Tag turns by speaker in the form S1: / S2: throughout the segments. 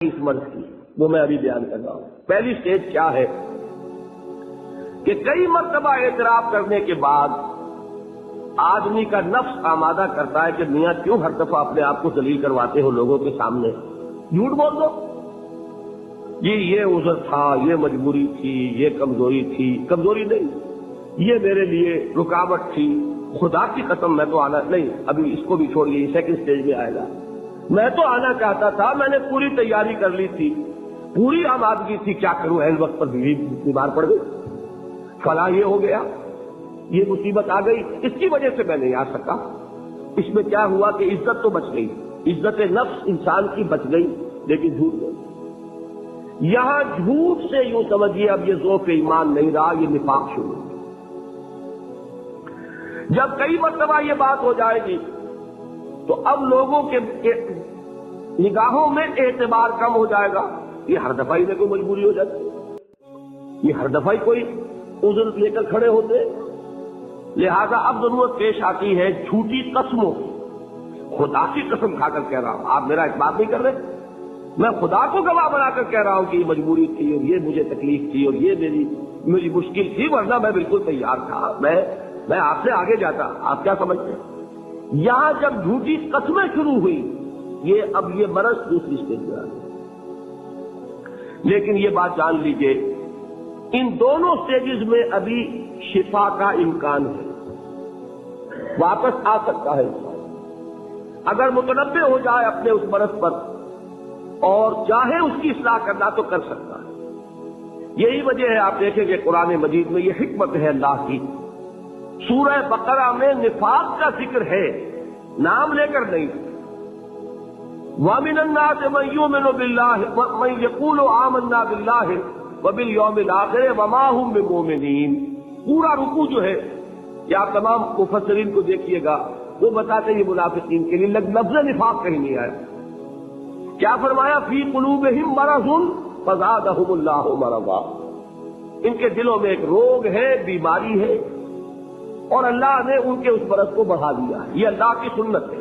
S1: اس مرض کی، وہ میں ابھی بیان کر رہا ہوں۔ پہلی سٹیج کیا ہے کہ کئی مرتبہ اعتراف کرنے کے بعد آدمی کا نفس آمادہ کرتا ہے کہ میاں کیوں ہر دفعہ اپنے آپ کو ذلیل کرواتے ہو لوگوں کے سامنے، جھوٹ بول دو، یہ عذر تھا، یہ مجبوری تھی، یہ کمزوری تھی، کمزوری نہیں، یہ میرے لیے رکاوٹ تھی، خدا کی قسم میں تو آنا نہیں، ابھی اس کو بھی چھوڑیے، سیکنڈ سٹیج میں آئے گا، میں تو آنا چاہتا تھا، میں نے پوری تیاری کر لی تھی، پوری آمادگی تھی، کیا کروں عین وقت پر بیمار پڑ گئی، فلاں یہ ہو گیا، یہ مصیبت آ گئی، اس کی وجہ سے میں نہیں آ سکا۔ اس میں کیا ہوا کہ عزت تو بچ گئی، عزت نفس انسان کی بچ گئی، لیکن جھوٹ نہیں۔ یہاں جھوٹ سے یوں سمجھیے اب یہ ذوق ایمان نہیں رہا، یہ نفاق شروع ہو۔ جب کئی مرتبہ یہ بات ہو جائے گی تو اب لوگوں کے نگاہوں میں اعتبار کم ہو جائے گا، یہ ہر دفعہ ہی میں کوئی مجبوری ہو جاتی ہے، یہ ہر دفعہ ہی کوئی عذر لے کر کھڑے ہوتے، لہذا اب ضرورت پیش آتی ہے جھوٹی قسموں، خدا کی قسم کھا کر کہہ رہا ہوں، آپ میرا اعتبار نہیں کر رہے، میں خدا کو گواہ بنا کر کہہ رہا ہوں کہ یہ مجبوری تھی اور یہ مجھے تکلیف تھی اور یہ میری مشکل تھی، ورنہ میں بالکل تیار تھا، میں آپ سے آگے جاتا۔ آپ کیا سمجھتے ہیں؟ یہاں جب جھوٹی قسمیں شروع ہوئی، اب یہ مرض دوسری سٹیج میں آ گئی۔ لیکن یہ بات جان لیجئے، ان دونوں سٹیجز میں ابھی شفا کا امکان ہے، واپس آ سکتا ہے انسان، اگر متنبع ہو جائے اپنے اس مرض پر اور چاہے اس کی اصلاح کرنا تو کر سکتا ہے۔ یہی وجہ ہے آپ دیکھیں کہ قرآن مجید میں یہ حکمت ہے اللہ کی، سورہ بقرہ میں نفاق کا ذکر ہے، نام لے کر نہیں، وَمِنَ النَّاسِ مَن يُؤْمِنُ بِاللَّهِ وَمَن يَقُولُ آمَنَّا بِاللَّهِ وَبِالْيَوْمِ الْآخِرِ وَمَا هُم بِمُؤْمِنِينَ۔ پورا رکوع جو ہے کہ آپ تمام مفسرین کو دیکھیے گا، وہ بتاتے ہیں یہ منافقین کے لیے لفظ نفاق کہیں نہیں آیا۔ کیا فرمایا؟ فی قلوبہم مرض فزادہم اللہ مرضا، ان کے دلوں میں ایک روگ ہے، بیماری ہے، اور اللہ نے ان کے اس مرض کو بڑھا دیا ہے۔ یہ اللہ کی سنت ہے،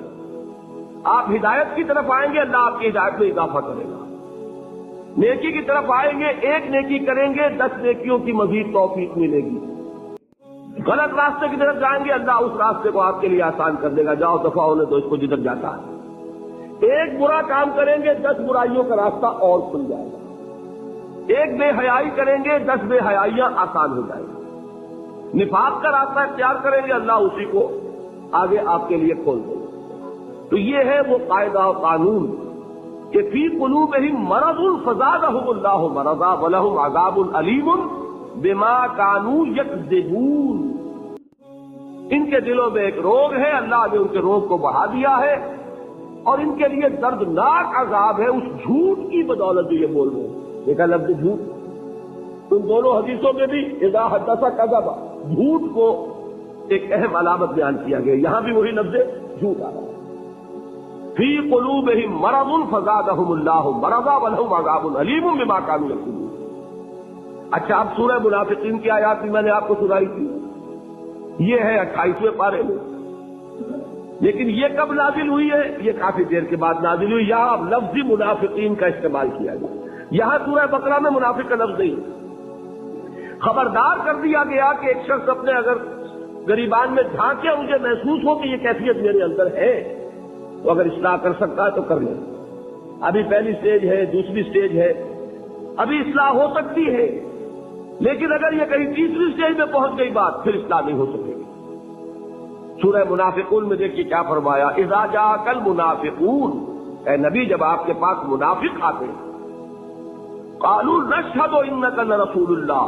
S1: آپ ہدایت کی طرف آئیں گے، اللہ آپ کی ہدایت میں اضافہ کرے گا، نیکی کی طرف آئیں گے، ایک نیکی کریں گے 10 نیکیوں کی مزید توفیق ملے گی، غلط راستے کی طرف جائیں گے، اللہ اس راستے کو آپ کے لیے آسان کر دے گا، جاؤ دفعہ ہونے تو اس کو جدھر جاتا ہے۔ ایک برا کام کریں گے 10 برائیوں کا راستہ اور کھل جائے گا، ایک بے حیائی کریں گے 10 بے حیائیاں آسان ہو جائیں گی، نفاق کا راستہ اختیار کریں گے، اللہ اسی کو آگے آپ کے لیے کھول دے گا۔ تو یہ ہے وہ قاعدہ و قانون کہ فی قلوبہم مرض فزادہم اللہ مرضا ولہم عذاب علیم بما کانوا یکذبون، ان کے دلوں میں ایک روگ ہے، اللہ نے ان کے روگ کو بڑھا دیا ہے، اور ان کے لیے دردناک عذاب ہے اس جھوٹ کی بدولت جو یہ بول رہے ہیں۔ دیکھا لفظ جھوٹ، ان دونوں حدیثوں میں بھی اذا حدث کذب، جھوٹ کو ایک اہم علامت بیان کیا گیا، یہاں بھی وہی لفظ جھوٹ آ رہا ہے۔ فی قلوبہم مرض فزادہم اللہ مرضا ولہم عذاب علیم بما کانوا یکذبون۔ اچھا، اب سورہ منافقین کی آیات بھی میں نے آپ کو سنائی تھی، یہ ہے 28ویں پارے میں، لیکن یہ کب نازل ہوئی ہے؟ یہ کافی دیر کے بعد نازل ہوئی، یہاں اب لفظ منافقین کا استعمال کیا گیا، یہاں سورہ بقرہ میں منافق کا لفظ نہیں ہے۔ خبردار کر دیا گیا کہ ایک شخص اپنے اگر گریبان میں جھانکے مجھے محسوس ہو کہ یہ کیفیت میرے اندر ہے تو اگر اصلاح کر سکتا ہے تو کر لے، ابھی پہلی سٹیج ہے، دوسری سٹیج ہے، ابھی اصلاح ہو سکتی ہے، لیکن اگر یہ کہیں تیسری سٹیج میں پہنچ گئی بات، پھر اصلاح نہیں ہو سکے گی۔ سورہ منافقون میں دیکھیے کیا فرمایا، اذا جاءک المنافقون، اے نبی جب آپ کے پاس منافق آتے ہیں، قالوا نشہد انک لرسول اللہ،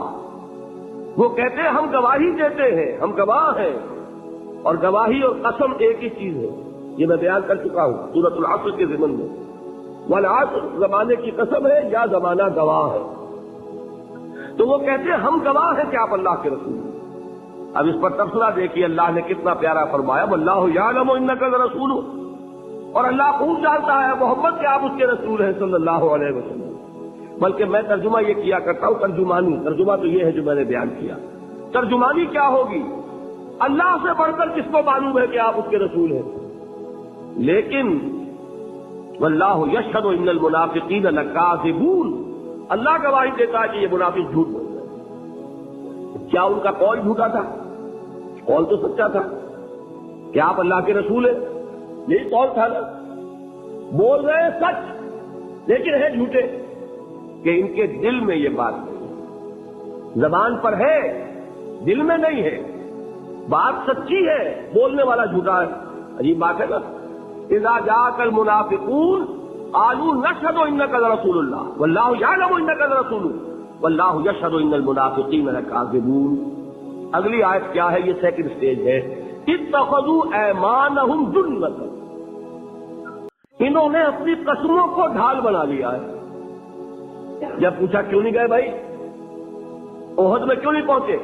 S1: وہ کہتے ہیں ہم گواہی دیتے ہیں، ہم گواہ ہیں، اور گواہی اور قسم ایک ہی چیز ہے، یہ میں بیان کر چکا ہوں سورۃ العصر کے ضمن میں، والعصر زمانے کی قسم ہے یا زمانہ گواہ ہے، تو وہ کہتے ہیں ہم گواہ ہیں کہ آپ اللہ کے رسول ہیں۔ اب اس پر تبصرہ دیکھیے اللہ نے کتنا پیارا فرمایا، واللہ یعلم انک لرسول، اور اللہ خوب جانتا ہے محمد کہ آپ اس کے رسول ہیں صلی اللہ علیہ وسلم۔ بلکہ میں ترجمہ یہ کیا کرتا ہوں ترجمہ تو یہ ہے جو میں نے بیان کیا، ترجمانی کیا ہوگی؟ اللہ سے بڑھ کر کس کو معلوم ہے کہ آپ اس کے رسول ہیں؟ لیکن واللہ یشہد ان المنافقین لکاذبون، اللہ گواہی دیتا ہے کہ یہ منافق جھوٹ بول رہے ہیں۔ کیا ان کا قول جھوٹا تھا؟ قول تو سچا تھا کہ آپ اللہ کے رسول ہیں، یہی قول تھا نا، بول رہے ہیں سچ لیکن ہے جھوٹے، کہ ان کے دل میں یہ بات نہیں، زبان پر ہے دل میں نہیں ہے، بات سچی ہے بولنے والا جھوٹا ہے۔ عجیب بات ہے نا، اذا جاءک المنافقون قالوا نشهد انک لرسول اللہ واللہ یعلم انک لرسول واللہ یشہد ان المنافقین لکاذبون۔ اگلی آیت کیا ہے؟ یہ سیکنڈ سٹیج ہے، اتخذوا ایمانہم جنۃ، انہوں نے اپنی قسموں کو ڈھال بنا لیا ہے۔ جب پوچھا کیوں نہیں گئے بھائی، احد میں کیوں نہیں پہنچے،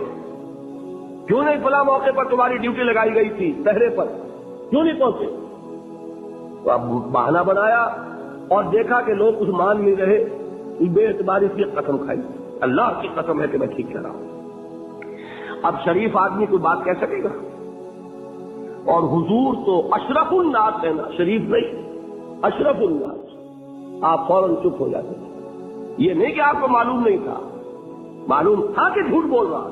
S1: کیوں نہیں فلاں موقع پر تمہاری ڈیوٹی لگائی گئی تھی پہرے پر، کیوں نہیں پہنچے؟ تو اب بہانہ بنایا اور دیکھا کہ لوگ کچھ مان نہیں رہے، بے اعتباری کی قسم کھائی، اللہ کی قسم ہے کہ میں ٹھیک کہہ رہا ہوں۔ اب شریف آدمی کوئی بات کہہ سکے گا؟ اور حضور تو اشرف الناس ہے نا، شریف نہیں اشرف الناس، آپ فوراً چپ ہو جاتے تھے۔ یہ نہیں کہ آپ کو معلوم نہیں تھا، معلوم تھا کہ جھوٹ بول رہا،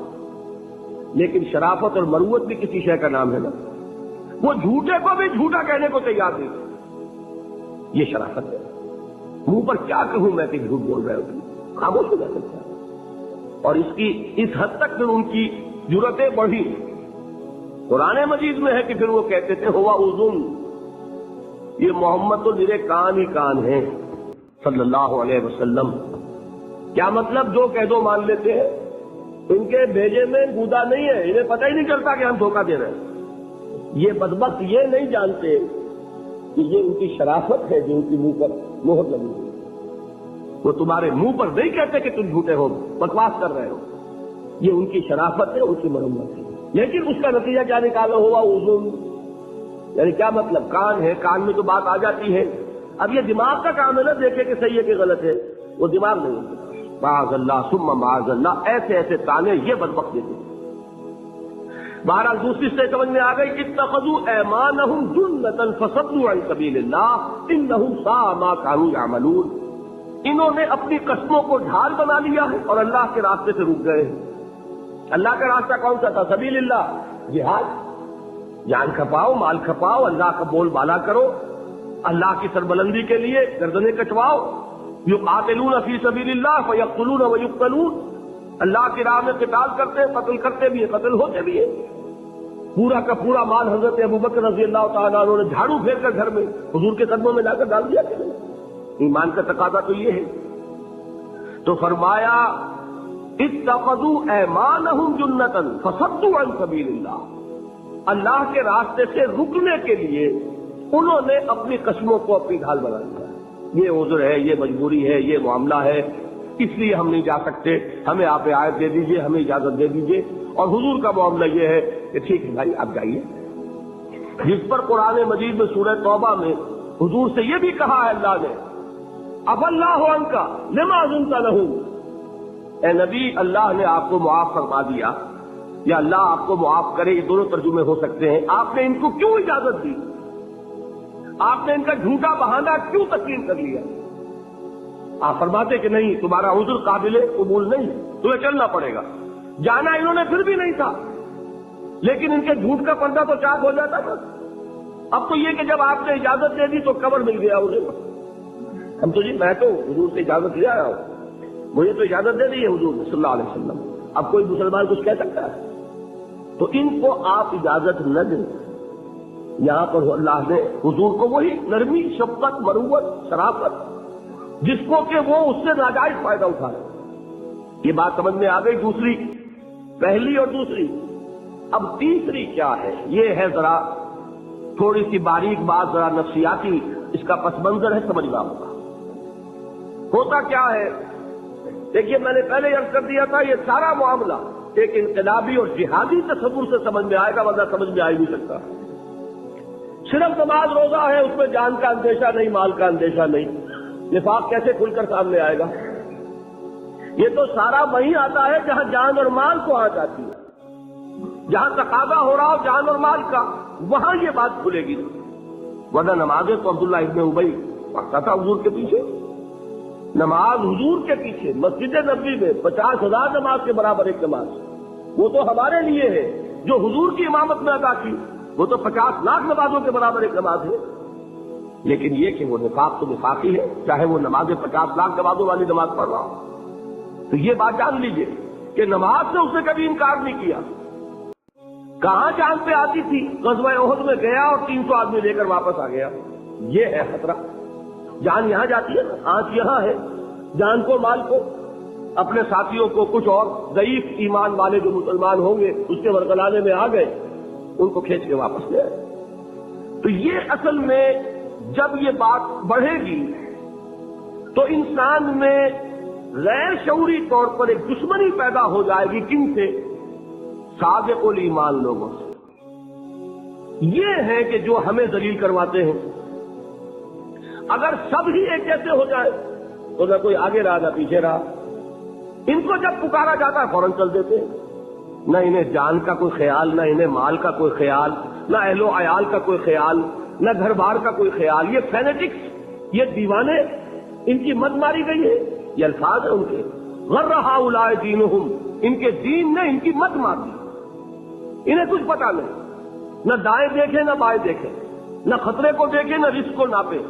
S1: لیکن شرافت اور مروت بھی کسی شے کا نام ہے نا، وہ جھوٹے کو بھی جھوٹا کہنے کو تیار نہیں، یہ شرافت ہے۔ منہ پر کیا کہوں میں کہ جھوٹ بول رہے ہو، خاموش ہو جاتے تھے۔ اور اس حد تک پھر ان کی جرأتیں بڑھی، قرآن مجید میں ہے کہ پھر وہ کہتے تھے ہوا اذن، یہ محمد تو میرے کان ہی کان ہیں صلی اللہ علیہ وسلم۔ کیا مطلب؟ جو کہہ دو مان لیتے ہیں، ان کے بھیجے میں گودا نہیں ہے، انہیں پتہ ہی نہیں چلتا کہ ہم دھوکہ دے رہے ہیں۔ یہ بدبخت یہ نہیں جانتے کہ یہ ان کی شرافت ہے جو ان کی منہ پر مہر لگی ہوئی۔ وہ تمہارے منہ پر نہیں کہتے کہ تم جھوٹے ہو، بکواس کر رہے ہو، یہ ان کی شرافت ہے، ان کی مرمت ہے۔ لیکن اس کا نتیجہ کیا نکالا ہوا اذن، یعنی کیا مطلب؟ کان ہے، کان میں تو بات آ جاتی ہے۔ اب یہ دماغ کا کام ہے نا، دیکھے کہ صحیح ہے کہ غلط ہے، وہ دماغ نہیں ہوتا۔ معاذ اللہ ثم معاذ اللہ، ایسے ایسے تانے یہ بدبخت دیتے ہیں۔ بہرحال دوسری سے سمجھ میں آ گئی، اتخذوا ایمانہم جنۃ فصدوا عن سبیل اللہ انہم ساء ما کانوا یعملون، انہوں نے اپنی قسموں کو ڈھال بنا لیا ہے اور اللہ کے راستے سے رک گئے ہیں۔ اللہ کا راستہ کون سا تھا؟ سبیل اللہ، جہاد، جان کھپاؤ، مال کھپاؤ، اللہ کا بول بالا کرو، اللہ کی سربلندی کے لیے گردنیں کٹواؤ۔ یقاتلون فی سبیل اللہ فیقتلون ویقتلون، اللہ کی راہ میں قتال کرتے ہیں، قتل کرتے بھی ہیں، قتل ہوتے بھی ہیں۔ پورا کا پورا مال حضرت ابوبکر رضی اللہ تعالیٰ عنہ نے جھاڑو پھیر کر گھر میں حضور کے قدموں میں لا کر ڈال دیا کہ نہیں؟ ایمان کا تقاضا تو یہ ہے۔ تو فرمایا اتخذوا ایمانہم جنۃ فصدوا عن سبیل اللہ، اللہ کے راستے سے رکنے کے لیے انہوں نے اپنی قسموں کو اپنی ڈھال بنا لیا۔ یہ عذر ہے، یہ مجبوری ہے، یہ معاملہ ہے، اس لیے ہم نہیں جا سکتے، ہمیں آپ رعایت دے دیجئے، ہمیں اجازت دے دیجئے۔ اور حضور کا معاملہ یہ ہے کہ ٹھیک ہے بھائی آپ جائیے، جس پر قرآن مجید میں سورہ توبہ میں حضور سے یہ بھی کہا ہے اللہ نے، اب اللہ عنک لما اذنت لہم، اے نبی اللہ نے آپ کو معاف فرما دیا، یا اللہ آپ کو معاف کرے، یہ دونوں ترجمے ہو سکتے ہیں۔ آپ نے ان کو کیوں اجازت دی؟ آپ نے ان کا جھوٹا بہانہ کیوں تسلیم کر لیا؟ آپ فرماتے کہ نہیں، تمہارا عذر قابل قبول نہیں، تمہیں چلنا پڑے گا۔ جانا انہوں نے پھر بھی نہیں تھا، لیکن ان کے جھوٹ کا پردہ تو چاک ہو جاتا تھا۔ اب تو یہ کہ جب آپ نے اجازت دے دی تو کور مل گیا انہیں۔ ہم تو جی میں تو حضور سے اجازت لے آیا ہوں، مجھے تو اجازت دے دی ہے حضور صلی اللہ علیہ وسلم، اب کوئی مسلمان کچھ کہہ سکتا ہے؟ تو ان کو آپ اجازت نہ دیں۔ یہاں پر اللہ نے حضور کو وہی نرمی، شفقت، مروت، شرافت، جس کو کہ وہ اس سے ناجائز فائدہ اٹھائے، یہ بات سمجھ میں آ گئی۔ دوسری، پہلی اور دوسری، اب تیسری کیا ہے؟ یہ ہے ذرا تھوڑی سی باریک بات، ذرا نفسیاتی اس کا پس منظر ہے، سمجھنا ہوگا۔ ہوتا کیا ہے؟ دیکھیے میں نے پہلے عرض کر دیا تھا، یہ سارا معاملہ ایک انقلابی اور جہادی تصور سے سمجھ میں آئے گا، ورنہ سمجھ میں آ ہی نہیں سکتا۔ صرف نماز روزہ ہے، اس میں جان کا اندیشہ نہیں، مال کا اندیشہ نہیں، نفاق کیسے کھل کر سامنے آئے گا؟ یہ تو سارا وہیں آتا ہے جہاں جان اور مال کو آ جاتی ہے، جہاں تقاضا ہو رہا ہو جان اور مال کا، وہاں یہ بات کھلے گی، ورنہ نمازیں تو عبداللہ ابن ابی پڑھتا تھا حضور کے پیچھے، نماز حضور کے پیچھے مسجد نبوی میں 50,000 نماز کے برابر ایک نماز، وہ تو ہمارے لیے ہے، جو حضور کی امامت میں ادا کی وہ تو 50 لاکھ نمازوں کے برابر ایک نماز ہے۔ لیکن یہ کہ وہ نفاق تو نفاقی ہے، چاہے وہ نماز 50 لاکھ نمازوں والی نماز پڑھ رہا ہو۔ تو یہ بات جان لیجئے کہ نماز سے اس نے کبھی انکار نہیں کیا۔ کہاں جان پہ آتی تھی؟ غزوہ احد میں گیا اور 300 آدمی لے کر واپس آ گیا۔ یہ ہے خطرہ، جان یہاں جاتی ہے، آنچ یہاں ہے، جان کو مال کو، اپنے ساتھیوں کو، کچھ اور ضعیف ایمان والے جو مسلمان ہوں گے اس کے ورگلانے میں آ گئے، ان کو کھینچ کے واپس لے آئے۔ تو یہ اصل میں جب یہ بات بڑھے گی تو انسان میں غیر شعوری طور پر ایک دشمنی پیدا ہو جائے گی، کن سے؟ صادق الایمان لوگوں سے۔ یہ ہے کہ جو ہمیں ذلیل کرواتے ہیں۔ اگر سب ہی ایک جیسے ہو جائے تو نہ کوئی آگے رہا نہ پیچھے رہا۔ ان کو جب پکارا جاتا ہے فوراً چل دیتے ہیں، نہ انہیں جان کا کوئی خیال، نہ انہیں مال کا کوئی خیال، نہ اہل و عیال کا کوئی خیال، نہ گھر بار کا کوئی خیال۔ یہ فینیٹکس، یہ دیوانے، ان کی مت ماری گئی ہے، یہ الفاظ ہیں ان کے، غر ہؤلاء دینہم، ان کے دین نے ان کی مت مار دی۔ انہیں کچھ پتا نہیں، نہ دائیں دیکھیں نہ بائیں دیکھیں، نہ خطرے کو دیکھیں نہ رزق کو ناپیں،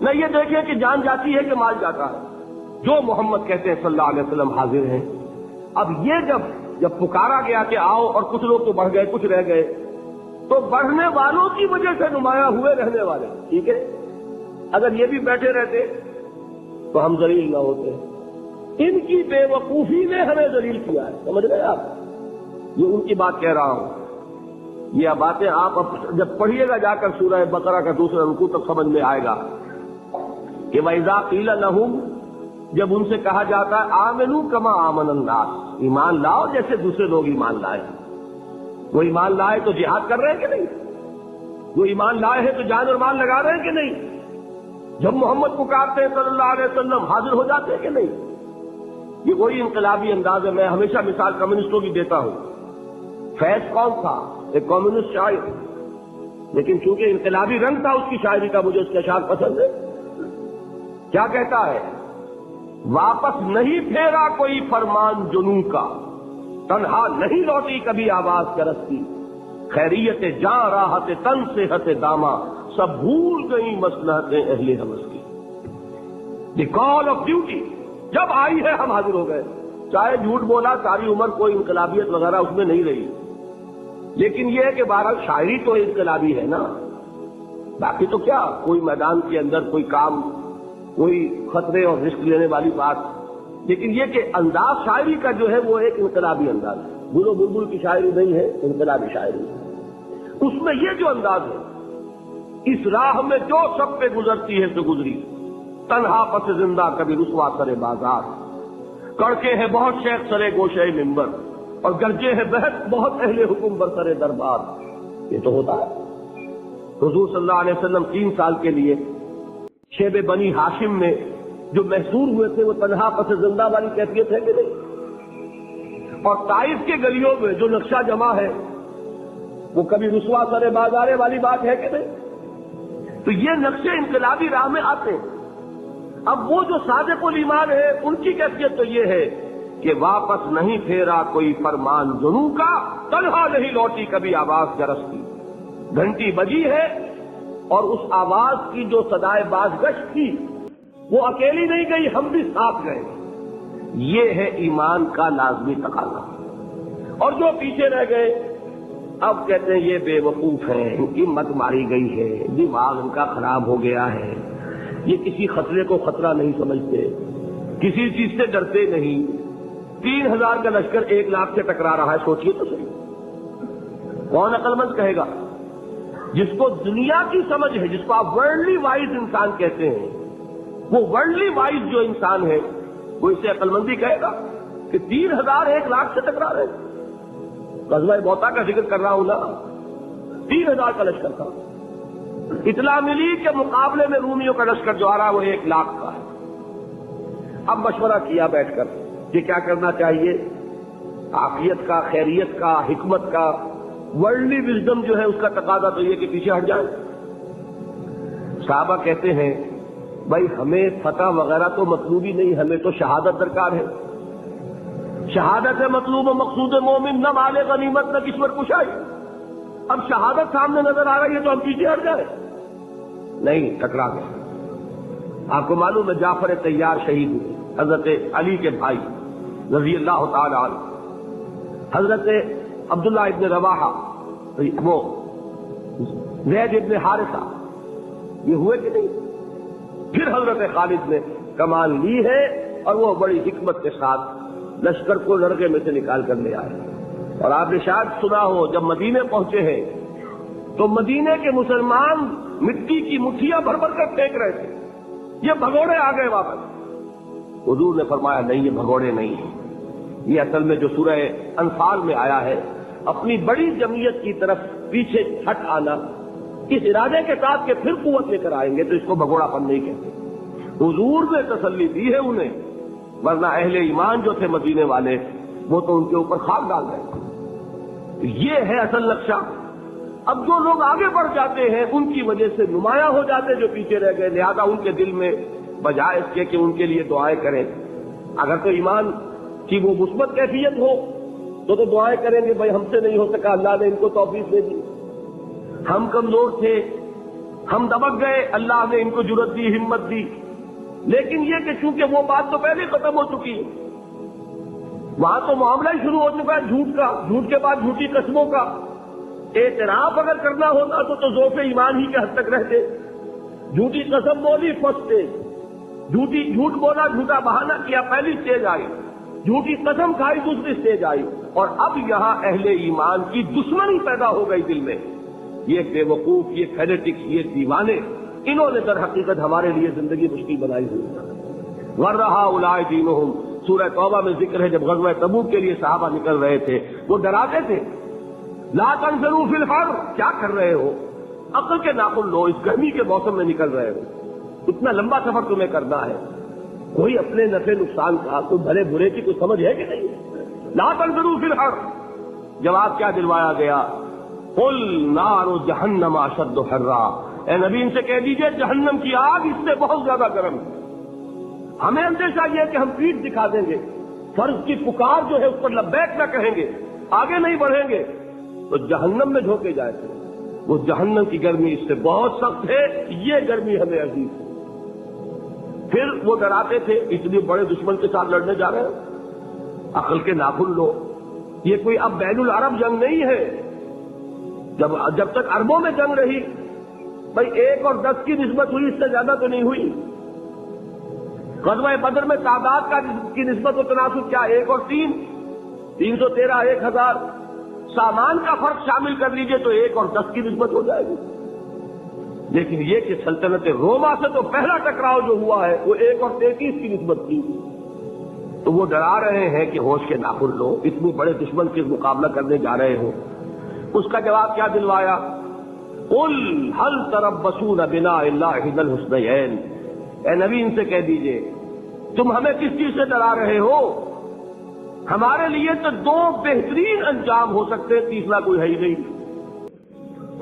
S1: نہ یہ دیکھیں کہ جان جاتی ہے کہ مال جاتا ہے۔ جو محمد کہتے ہیں صلی اللہ علیہ وسلم حاضر ہیں۔ اب یہ جب پکارا گیا کہ آؤ، اور کچھ لوگ تو بڑھ گئے کچھ رہ گئے، تو بڑھنے والوں کی وجہ سے نمایاں ہوئے رہنے والے، ٹھیک ہے؟ اگر یہ بھی بیٹھے رہتے تو ہم ذلیل نہ ہوتے۔ ان کی بے وقوفی نے ہمیں ذلیل کیا ہے، سمجھ رہے آپ؟ یہ ان کی بات کہہ رہا ہوں۔ یہ باتیں آپ جب پڑھیے گا جا کر سورہ بقرہ کا دوسرا رکوع تک سمجھ میں آئے گا کہ وَإِذَا قِيلَ لَهُمْ، جب ان سے کہا جاتا ہے آمنوا کما آمن الناس، ایمان لاؤ جیسے دوسرے لوگ ایمان لائے۔ وہ ایمان لائے تو جہاد کر رہے ہیں کہ نہیں؟ وہ ایمان لائے ہیں تو جان اور مال لگا رہے ہیں کہ نہیں؟ جب محمد پکارتے ہیں صلی اللہ علیہ وسلم حاضر ہو جاتے ہیں کہ نہیں؟ یہ وہی انقلابی انداز ہے۔ میں ہمیشہ مثال کمیونسٹوں کی دیتا ہوں۔ فیض کون تھا؟ ایک کمیونسٹ شاعر، لیکن چونکہ انقلابی رنگ تھا اس کی شاعری کا، مجھے اس کے اشعار پسند ہے۔ کیا کہتا ہے؟ واپس نہیں پھیرا کوئی فرمان جنوں کا، تنہا نہیں لوٹی کبھی آواز کرستی، خیریت جاں راحت تن صحت داما، سب بھول گئی مصلحتیں اہل حوث کی۔ دی کال آف ڈیوٹی جب آئی ہے ہم حاضر ہو گئے۔ چاہے جھوٹ بولا ساری عمر، کوئی انقلابیت وغیرہ اس میں نہیں رہی، لیکن یہ ہے کہ بہرحال شاعری تو انقلابی ہے نا، باقی تو کیا، کوئی میدان کے اندر کوئی کام، کوئی خطرے اور رسک لینے والی بات، لیکن یہ کہ انداز شاعری کا جو ہے وہ ایک انقلابی انداز ہے۔ گل و بلبل کی شاعری نہیں ہے، انقلابی شاعری ہے۔ اس میں یہ جو انداز ہے، اس راہ میں جو سب پہ گزرتی ہے تو گزری، تنہا پس زندہ کبھی رسوا سرے بازار، کڑکے ہیں بہت شیخ سرے گوشے ممبر، اور گرجے ہیں بہت اہل حکم بر سرے دربار۔ یہ تو ہوتا ہے۔ حضور صلی اللہ علیہ وسلم 3 سال کے لیے شیب بنی ہاشم میں جو محصور ہوئے تھے وہ تنہا پس زندہ والی کیفیت ہے کہ نہیں؟ اور طائف کے گلیوں میں جو نقشہ جمع ہے وہ کبھی رسوا سرے بازارے والی بات ہے کہ نہیں؟ تو یہ نقشے انقلابی راہ میں آتے ہیں۔ اب وہ جو صادق الایمان ہے ان کی کیفیت تو یہ ہے کہ واپس نہیں پھیرا کوئی فرمان جنوں کا، تنہا نہیں لوٹی کبھی آواز گرستی۔ گھنٹی بجی ہے اور اس آواز کی جو صدائے بازگشت تھی وہ اکیلی نہیں گئی، ہم بھی ساتھ گئے۔ یہ ہے ایمان کا لازمی تقاضا۔ اور جو پیچھے رہ گئے اب کہتے ہیں یہ بے وقوف ہیں، ان کی مت ماری گئی ہے، دماغ ان کا خراب ہو گیا ہے، یہ کسی خطرے کو خطرہ نہیں سمجھتے، کسی چیز سے ڈرتے نہیں۔ 3000 کا لشکر 1 لاکھ سے ٹکرا رہا ہے، سوچیے تو صحیح۔ کون عقل مند کہے گا؟ جس کو دنیا کی سمجھ ہے، جس کو آپ ورلڈلی وائز انسان کہتے ہیں، وہ ورلڈلی وائز جو انسان ہے وہ اسے عقل مندی کہے گا کہ 3000 1 لاکھ سے ٹکرا رہے ہیں۔ غزوہ موتا کا ذکر کر رہا ہوں نا، 3000 کا لشکر تھا۔ اطلاع ملی کہ مقابلے میں رومیوں کا لشکر جو آ رہا ہے وہ 1 لاکھ کا ہے۔ اب مشورہ کیا بیٹھ کر کہ کیا کرنا چاہیے، عافیت کا، خیریت کا، حکمت کا، ورلڈلی وزڈم جو ہے اس کا تقاضا تو یہ کہ پیچھے ہٹ جائیں۔ صحابہ کہتے ہیں بھائی ہمیں فتح وغیرہ تو مطلوب ہی نہیں، ہمیں تو شہادت درکار ہے. شہادت ہے مطلوب و مقصود مومن، نہ مال غنیمت نہ کشور کشائی. اب شہادت سامنے نظر آ رہی ہے تو ہم پیچھے ہٹ جائیں؟ نہیں، ٹکرا گئے. آپ کو معلوم ہے جعفر طیار شہید ہوئے، حضرت علی کے بھائی رضی اللہ تعالی عنہ. حضرت عبداللہ ابن رواحہ، وہ زید ابن حارثہ، یہ ہوئے کہ نہیں؟ پھر حضرت خالد نے کمان لی ہے اور وہ بڑی حکمت کے ساتھ لشکر کو لڑکے میں سے نکال کر لے آئے. اور آپ نے شاید سنا ہو جب مدینے پہنچے ہیں تو مدینے کے مسلمان مٹی کی مٹھیاں بھر بھر کر پھینک رہے تھے، یہ بھگوڑے آ گئے واپس. حضور نے فرمایا نہیں، یہ بھگوڑے نہیں ہیں، یہ اصل میں جو سورہ انفال میں آیا ہے اپنی بڑی جمعیت کی طرف پیچھے ہٹ آنا، اس ارادے کے ساتھ کہ پھر قوت لے کر آئیں گے، تو اس کو بھگوڑا پن نہیں کہتے. حضور نے تسلی دی ہے انہیں، ورنہ اہل ایمان جو تھے مدینے والے وہ تو ان کے اوپر خاک ڈال رہے تھے. یہ ہے اصل نقشہ. اب جو لوگ آگے بڑھ جاتے ہیں ان کی وجہ سے نمایاں ہو جاتے جو پیچھے رہ گئے، لہذا ان کے دل میں بجائے اس کے کہ ان کے لیے دعائیں کریں، اگر تو ایمان کی وہ مثبت کیفیت ہو تو دعائیں کریں گے بھائی ہم سے نہیں ہو سکا، اللہ نے ان کو توفیق دے دی. ہم کمزور تھے، ہم دبک گئے، اللہ نے ان کو جرأت دی، ہمت دی. لیکن یہ کہ چونکہ وہ بات تو پہلے ختم ہو چکی ہے، وہاں تو معاملہ ہی شروع ہو چکا ہے جھوٹ کا، جھوٹ کے بعد جھوٹی قسموں کا. اعتراف اگر کرنا ہوتا تو ذوف ایمان ہی کے حد تک رہتے. جھوٹی قسم بولی فرسٹ اسٹیج، جھوٹ بولا، جھوٹا بہانہ کیا پہلی اسٹیج آئی، جھوٹی قسم کھائی دوسری اسٹیج آئی، اور اب یہاں اہل ایمان کی دشمنی پیدا ہو گئی دل میں. یہ بے وقوف، یہ فینیٹکس، یہ دیوانے، انہوں نے در حقیقت ہمارے لیے زندگی مشکل بنائی ہوئی. ورہا اولئک دینہم، سورہ توبہ میں ذکر ہے جب غزوہ تبوک کے لیے صحابہ نکل رہے تھے وہ ڈراتے تھے، لا تنفروا فی الحر، کیا کر رہے ہو، عقل کے ناخن لو، اس گرمی کے موسم میں نکل رہے ہو، اتنا لمبا سفر تمہیں کرنا ہے، کوئی اپنے نفع نقصان کا، کوئی بھلے برے کی کوئی سمجھ ہے کہ نہیں. لا تنفروا فی الحر، جواب کیا دلوایا گیا؟ قل نار جہنم اشد حرا، اے نبی ان سے کہہ دیجئے جہنم کی آگ اس سے بہت زیادہ گرم ہے. ہمیں اندیشہ یہ ہے کہ ہم پیٹھ دکھا دیں گے، فرض کی پکار جو ہے اس پر لبیک نہ کہیں گے، آگے نہیں بڑھیں گے تو جہنم میں جھونکے جائیں گے. وہ جہنم کی گرمی اس سے بہت سخت ہے، یہ گرمی ہمیں عزیز ہے. پھر وہ ڈراتے تھے، اس لیے بڑے دشمن کے ساتھ لڑنے جا رہے ہیں، عقل کے ناخن لو. یہ کوئی اب بین العرب جنگ نہیں ہے. جب تک عربوں میں جنگ رہی بھائی 1 اور 10 کی نسبت ہوئی، اس سے زیادہ تو نہیں ہوئی. غزوہ بدر میں تعداد کی نسبت و تناسب کیا؟ 1 اور 3، 313، 1000. سامان کا فرق شامل کر لیجئے تو 1 اور 10 کی نسبت ہو جائے گی. لیکن یہ کہ سلطنت روما سے تو پہلا ٹکراؤ جو ہوا ہے وہ 1 اور 33 کی نسبت کی. تو وہ ڈرا رہے ہیں کہ ہوش کے ناخن لو، اتنے بڑے دشمن کے مقابلہ کرنے جا رہے ہو. اس کا جواب کیا دلوایا؟ قل هل تربصون بنا الا احدى الحسنيين، اے نبی ان سے کہہ دیجئے تم ہمیں کس چیز سے ڈرا رہے ہو؟ ہمارے لیے تو 2 بہترین انجام ہو سکتے ہیں، تیسرا کوئی ہے ہی نہیں.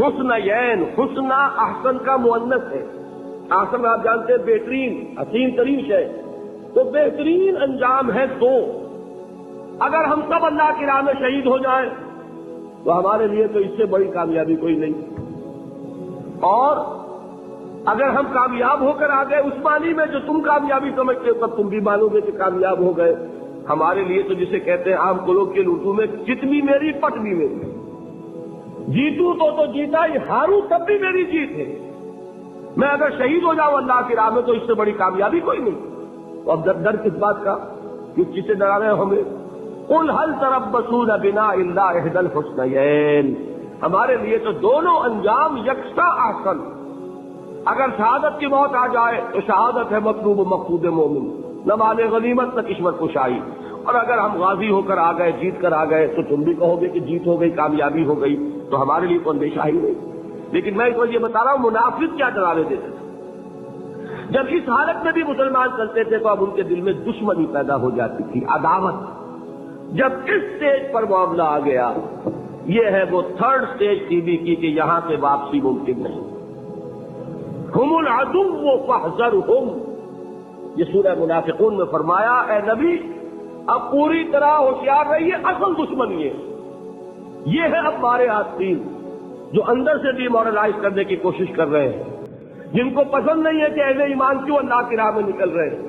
S1: حسنین، حسنہ احسن کا مؤنث ہے. احسن آپ جانتے ہیں بہترین، حسین ترین شے، تو بہترین انجام ہے 2. اگر ہم سب اللہ کی راہ میں شہید ہو جائیں تو ہمارے لیے تو اس سے بڑی کامیابی کوئی نہیں. اور اگر ہم کامیاب ہو کر آ گئے اس معنی میں جو تم کامیابی سمجھتے ہو، تب تم بھی مانو گے کہ کامیاب ہو گئے. ہمارے لیے تو جسے کہتے ہیں عام کولوکیل اردو میں جت بھی میری پٹ بھی میری، جیتوں تو جیتا ہی، ہاروں تب بھی میری جیت ہے. میں اگر شہید ہو جاؤں اللہ کی راہ میں تو اس سے بڑی کامیابی کوئی نہیں. تو اب ڈر کس بات کا، کس چیز سے ڈرا رہے ہو ہمیں؟ قل هل تربصون بنا الا احدى الحسنيين، ہمارے لیے تو دونوں انجام یکساں احسن. اگر شہادت کی موت آ جائے تو شہادت ہے مطلوب و مقصود مومن، نہ مال غنیمت نہ کشور کشائی. اور اگر ہم غازی ہو کر آ گئے، جیت کر آ گئے، تو تم بھی کہو گے کہ جیت ہو گئی، کامیابی ہو گئی، تو ہمارے لیے تو اندیشہ ہی نہیں. لیکن میں اس وقت یہ بتا رہا ہوں منافق کیا ڈرانے دیتے تھے. جب اس حالت میں بھی مسلمان چلتے تھے تو اب ان کے دل میں دشمنی پیدا ہو جاتی تھی، عداوت. جب اس سٹیج پر معاملہ آ گیا، یہ ہے وہ 3rd سٹیج ٹی بی کی کہ یہاں سے واپسی ممکن نہیں. ہم العدو فاحذرہم، یہ سورہ منافقون میں فرمایا اے نبی اب پوری طرح ہوشیار رہیے، اصل دشمن یہ ہے اب مارے آستین جو اندر سے ڈیمورلائز کرنے کی کوشش کر رہے ہیں، جن کو پسند نہیں ہے کہ اہل ایمان کیوں اللہ کی راہ میں نکل رہے ہیں۔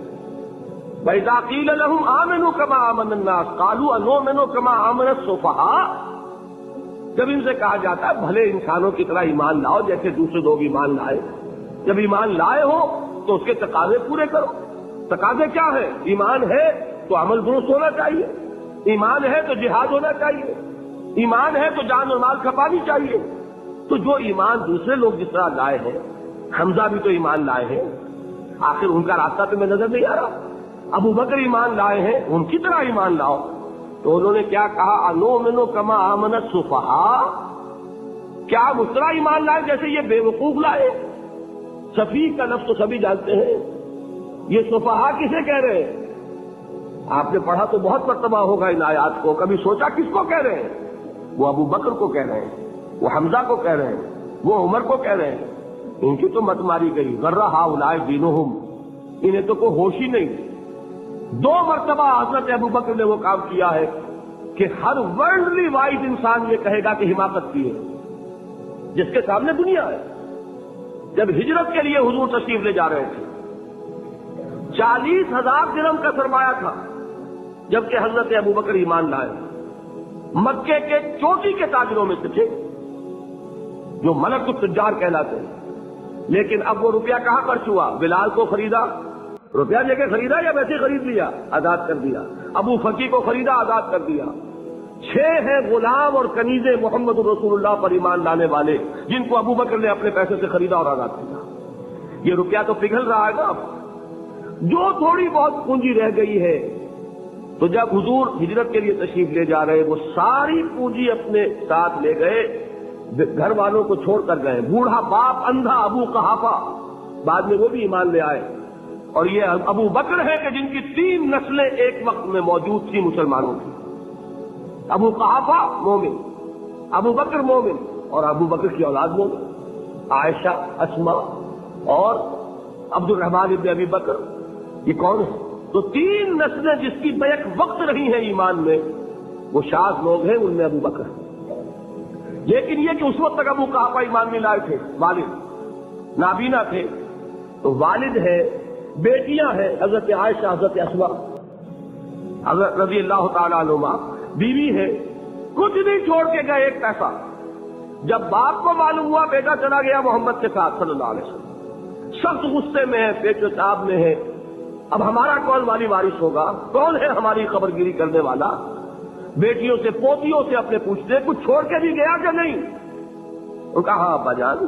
S1: وَإِذَا قِيلَ لَهُمْ آمِنُوا كَمَا آمَنَ النَّاسُ قَالُوا أَنُؤْمِنُ كَمَا آمَنَ السُّفَهَاءُ، جب ان سے کہا جاتا ہے بھلے انسانوں کی طرح ایمان لاؤ جیسے دوسرے لوگ ایمان لائے، جب ایمان لائے ہو تو اس کے تقاضے پورے کرو۔ تقاضے کیا ہے؟ ایمان ہے تو عمل درست ہونا چاہیے، ایمان ہے تو جہاد ہونا چاہیے، ایمان ہے تو جان اور مال کھپانی چاہیے۔ تو جو ایمان دوسرے لوگ جس طرح لائے ہیں، حمزہ بھی تو ایمان لائے ہیں، آخر ان کا راستہ تمہیں نظر نہیں آ رہا؟ ابو بکر ایمان لائے ہیں، ان کی طرح ایمان لاؤ۔ تو انہوں نے کیا کہا؟ انؤمن کما آمن السفہاء، کیا ہم اس طرح ایمان لائے جیسے یہ بے وقوف لائے؟ سفیہ کا لفظ تو سبھی جانتے ہیں، یہ سفہاء کسے کہہ رہے ہیں؟ آپ نے پڑھا تو بہت مرتبہ ہوگا ان آیات کو، کبھی سوچا کس کو کہہ رہے ہیں؟ وہ ابو بکر کو کہہ رہے ہیں، وہ حمزہ کو کہہ رہے ہیں، وہ عمر کو کہہ رہے ہیں۔ ان کی تو مت ماری گئی، غرہ ہؤلاء دینہم، انہیں تو کوئی ہوش ہی نہیں۔ 2 مرتبہ حضرت ابو بکر نے وہ کام کیا ہے کہ ہر ورلڈلی وائز انسان یہ کہے گا کہ حماقت کی ہے جس کے سامنے دنیا ہے۔ جب ہجرت کے لیے حضور تشریف لے جا رہے تھے، 40,000 درہم کا سرمایہ تھا، جبکہ حضرت ابو بکر ایمان لائے، مکے کے چوٹی کے تاجروں میں سے تھے جو ملک التجار کہلاتے ہیں۔ لیکن اب وہ روپیہ کہاں خرچ ہوا؟ بلال کو خریدا، روپیہ لے کے خریدا یا ویسے خرید لیا؟ آزاد کر دیا۔ ابو فقی کو خریدا، آزاد کر دیا۔ 6 ہیں غلام اور کنیزیں محمد رسول اللہ پر ایمان لانے والے، جن کو ابو بکر نے اپنے پیسے سے خریدا اور آزاد کیا۔ یہ روپیہ تو پگھل رہا ہے نا۔ جو تھوڑی بہت پونجی رہ گئی ہے، تو جب حضور ہجرت کے لیے تشریف لے جا رہے، وہ ساری پونجی اپنے ساتھ لے گئے، گھر والوں کو چھوڑ کر گئے۔ بوڑھا باپ اندھا ابو قحافہ بعد میں وہ بھی ایمان لے آئے، اور یہ ابو بکر ہے کہ جن کی 3 نسلیں ایک وقت میں موجود تھی مسلمانوں کی۔ ابو قحافہ مومن، ابو بکر مومن، اور ابو بکر کی اولاد مومن، عائشہ، اسماء اور عبد الرحمن ابن ابی بکر۔ یہ کون ہے؟ تو 3 نسلیں جس کی بیک وقت رہی ہیں ایمان میں، وہ شاذ لوگ ہیں، ان میں ابو بکر ہے۔ لیکن یہ کہ اس وقت تک ابو قحافہ ایمان نہیں لائے تھے، والد نابینا تھے، تو والد ہے، بیٹیاں ہیں حضرت عائشہ، حضرت اسماء، حضرت رضی اللہ تعالیٰ عنہما، بیوی ہے، کچھ نہیں چھوڑ کے گئے ایک پیسہ۔ جب باپ کو معلوم ہوا بیٹا چلا گیا محمد کے ساتھ صلی اللہ علیہ وسلم، سخت غصے میں ہے، پیٹ و تاب میں ہے، اب ہمارا کون والی وارث ہوگا؟ کون ہے ہماری خبر گیری کرنے والا؟ بیٹیوں سے پوتیوں سے اپنے پوچھتے کچھ چھوڑ کے بھی گیا کہ نہیں؟ ان کا ہاں ابا جان۔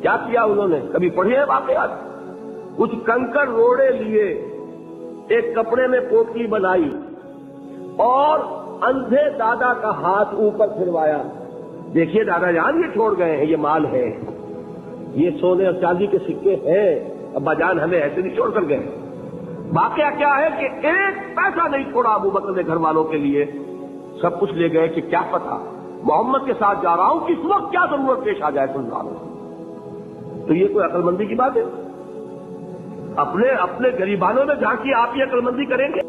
S1: کیا کیا انہوں نے؟ کبھی پڑھے ہیں واقعات؟ کچھ کنکر روڑے لیے، ایک کپڑے میں پوٹلی بنائی اور اندھے دادا کا ہاتھ اوپر پھروایا، دیکھیے دادا جان یہ چھوڑ گئے ہیں، یہ مال ہے، یہ سونے اور چاندی کے سکے ہیں، ابا جان ہمیں ایسے نہیں چھوڑ کر گئے۔ واقعہ کیا ہے کہ ایک پیسہ نہیں چھوڑا ابو بکر نے گھر والوں کے لیے، سب کچھ لے گئے کہ کیا پتا محمد کے ساتھ جا رہا ہوں، کس وقت کیا ضرورت پیش آ جائے صلی اللہ علیہ وسلم۔ تو یہ کوئی عقل مندی کی بات ہے؟ اپنے غریبانوں میں جھانکی آپ یہ عقل مندی کریں گے؟